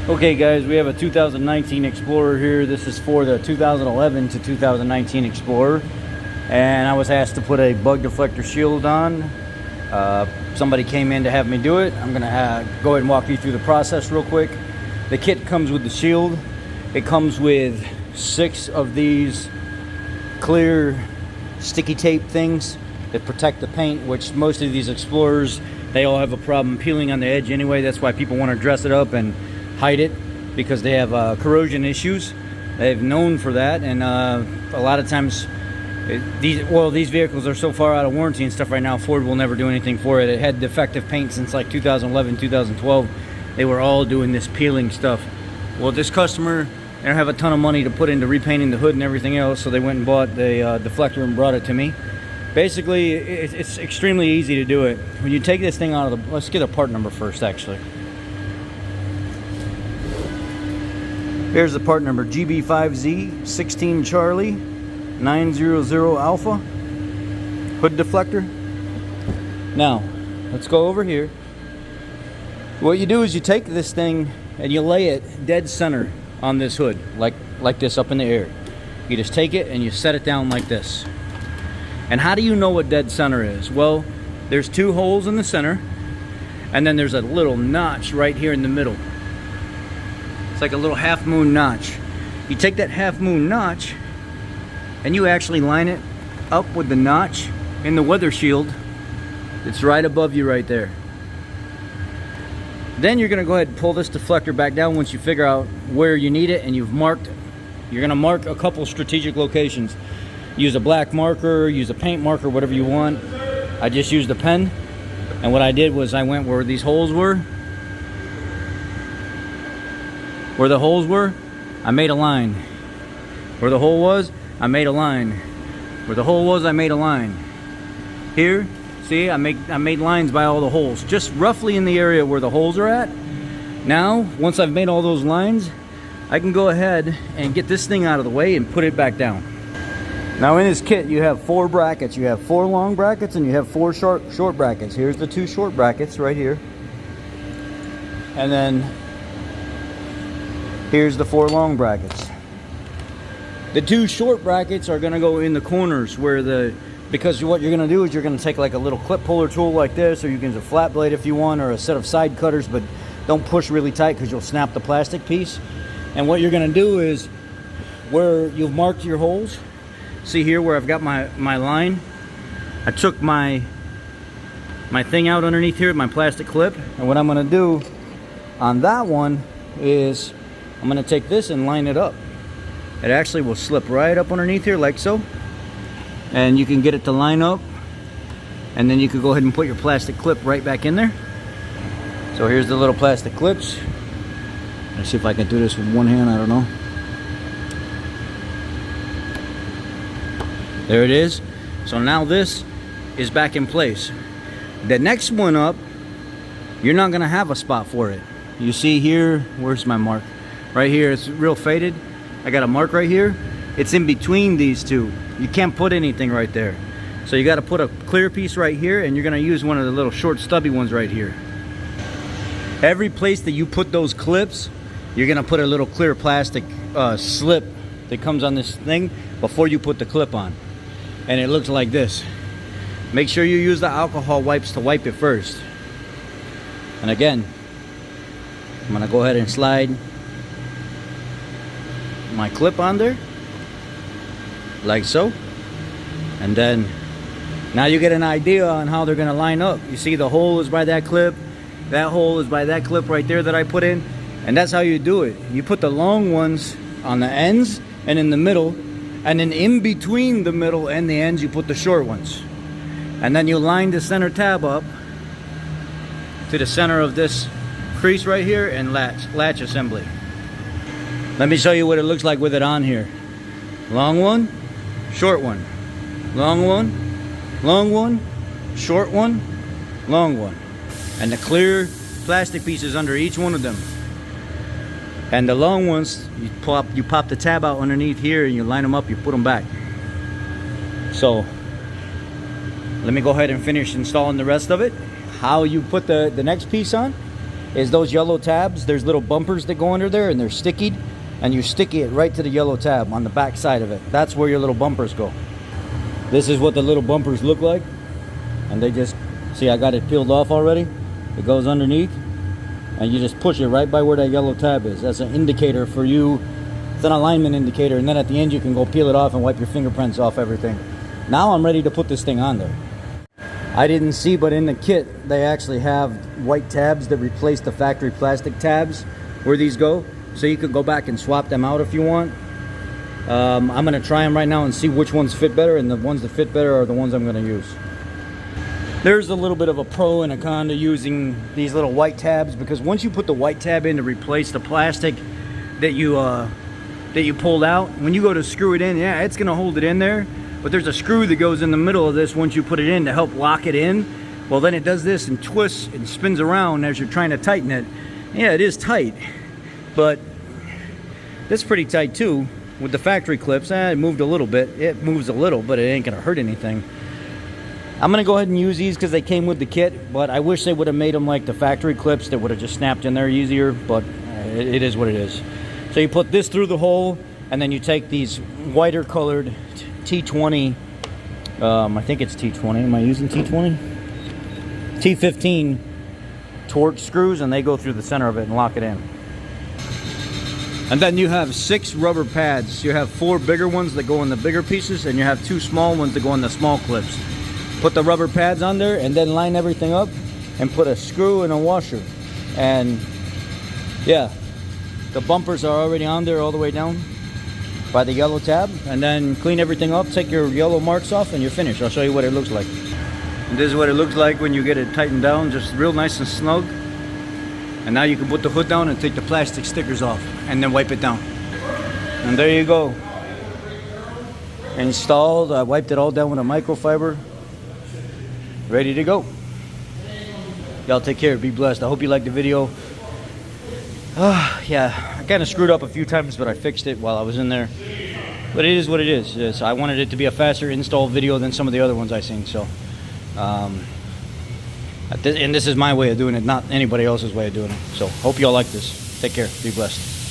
Okay guys, we have a 2019 Explorer here. This is for the 2011 to 2019 Explorer. And I was asked to put a bug deflector shield on. Somebody came in to have me do it. I'm gonna go ahead and walk you through the process real quick. The kit comes with the shield. It comes with 6 of these clear sticky tape things that protect the paint, which most of these Explorers, they all have a problem peeling on the edge anyway. That's why people want to dress it up and hide it, because they have corrosion issues. They've known for that, and a lot of times these vehicles are so far out of warranty and stuff right now, Ford will never do anything for it. It had defective paint since like 2011, 2012. They were all doing this peeling stuff. Well, this customer, they don't have a ton of money to put into repainting the hood and everything else, so they went and bought the deflector and brought it to me. Basically, it's extremely easy to do it. When you take this thing out of the, let's get a part number first actually. Here's the part number, GB5Z 16 Charlie 900 Alpha hood deflector. Now, let's go over here. What you do is you take this thing and you lay it dead center on this hood, like this up in the air. You just take it and you set it down like this. And how do you know what dead center is? Well, there's 2 holes in the center, and then there's a little notch right here in the middle. It's like a little half moon notch. You take that half moon notch and you actually line it up with the notch in the weather shield that's right above you right there. Then you're gonna go ahead and pull this deflector back down once you figure out where you need it and you've marked it. You're gonna mark a couple strategic locations. Use a black marker, use a paint marker, whatever you want. I just used a pen, and what I did was I went where these holes were. Where the holes were, I made a line. Where the hole was, I made a line. Where the hole was, I made a line. Here, see, I made lines by all the holes, just roughly in the area where the holes are at. Now, once I've made all those lines, I can go ahead and get this thing out of the way and put it back down. Now in this kit, you have 4 brackets. You have 4 long brackets and you have 4 short brackets. Here's the 2 short brackets right here. And then here's the 4 long brackets. The 2 short brackets are gonna go in the corners where because what you're gonna do is you're gonna take like a little clip puller tool like this, or you can use a flat blade if you want, or a set of side cutters, but don't push really tight because you'll snap the plastic piece. And what you're gonna do is, where you've marked your holes, see here where I've got my line, I took my thing out underneath here, my plastic clip, and what I'm gonna do on that one is I'm gonna take this and line it up. It actually will slip right up underneath here like so, and you can get it to line up, and then you can go ahead and put your plastic clip right back in there. So here's the little plastic clips. Let's see if I can do this with one hand, I don't know. There it is. So now this is back in place. The next one up, you're not gonna have a spot for it. You see here, where's my mark? Right here, it's real faded. I got a mark right here. It's in between these 2. You can't put anything right there. So you gotta put a clear piece right here, and you're gonna use one of the little short stubby ones right here. Every place that you put those clips, you're gonna put a little clear plastic slip that comes on this thing before you put the clip on. And it looks like this. Make sure you use the alcohol wipes to wipe it first. And again, I'm gonna go ahead and slide my clip on there like so, and then now you get an idea on how they're gonna line up. You see the hole is by that clip, that hole is by that clip right there that I put in, and that's how you do it. You put the long ones on the ends and in the middle, and then in between the middle and the ends you put the short ones, and then you line the center tab up to the center of this crease right here and latch assembly. Let me show you what it looks like with it on here. Long one, short one, long one, long one, short one, long one, and the clear plastic pieces under each one of them. And the long ones, you pop the tab out underneath here and you line them up, you put them back. So let me go ahead and finish installing the rest of it. How you put the next piece on is those yellow tabs. There's little bumpers that go under there, and they're sticky, and you sticky it right to the yellow tab on the back side of it. That's where your little bumpers go. This is what the little bumpers look like, and they just, see, I got it peeled off already. It goes underneath, and you just push it right by where that yellow tab is. That's an indicator for you. It's an alignment indicator, and then at the end you can go peel it off and wipe your fingerprints off everything. Now I'm ready to put this thing on there. I didn't see, but in the kit they actually have white tabs that replace the factory plastic tabs where these go, so you could go back and swap them out if you want. I'm going to try them right now and see which ones fit better, and the ones that fit better are the ones I'm going to use. There's a little bit of a pro and a con to using these little white tabs, because once you put the white tab in to replace the plastic that you pulled out, when you go to screw it in, yeah, it's going to hold it in there. But there's a screw that goes in the middle of this once you put it in to help lock it in. Well, then it does this and twists and spins around as you're trying to tighten it. Yeah, it is tight, but that's pretty tight too. With the factory clips, it moved a little bit. It moves a little, but it ain't gonna hurt anything. I'm gonna go ahead and use these because they came with the kit, but I wish they would have made them like the factory clips that would have just snapped in there easier, but it is what it is. So you put this through the hole, and then you take these whiter colored T20, I think it's T20, am I using T20? T15 torch screws, and they go through the center of it and lock it in. And then you have 6 rubber pads. You have 4 bigger ones that go in the bigger pieces, and you have 2 small ones that go in the small clips. Put the rubber pads on there, and then line everything up, and put a screw and a washer. And yeah, the bumpers are already on there all the way down by the yellow tab, and then clean everything up, take your yellow marks off, and you're finished. I'll show you what it looks like. And this is what it looks like when you get it tightened down, just real nice and snug. And now you can put the hood down and take the plastic stickers off, and then wipe it down. And there you go. Installed. I wiped it all down with a microfiber. Ready to go. Y'all take care, be blessed. I hope you liked the video. Yeah, I kind of screwed up a few times, but I fixed it while I was in there. But it is what it is. Yes, I wanted it to be a faster install video than some of the other ones I've seen. So, and this is my way of doing it, not anybody else's way of doing it. So, hope y'all like this. Take care. Be blessed.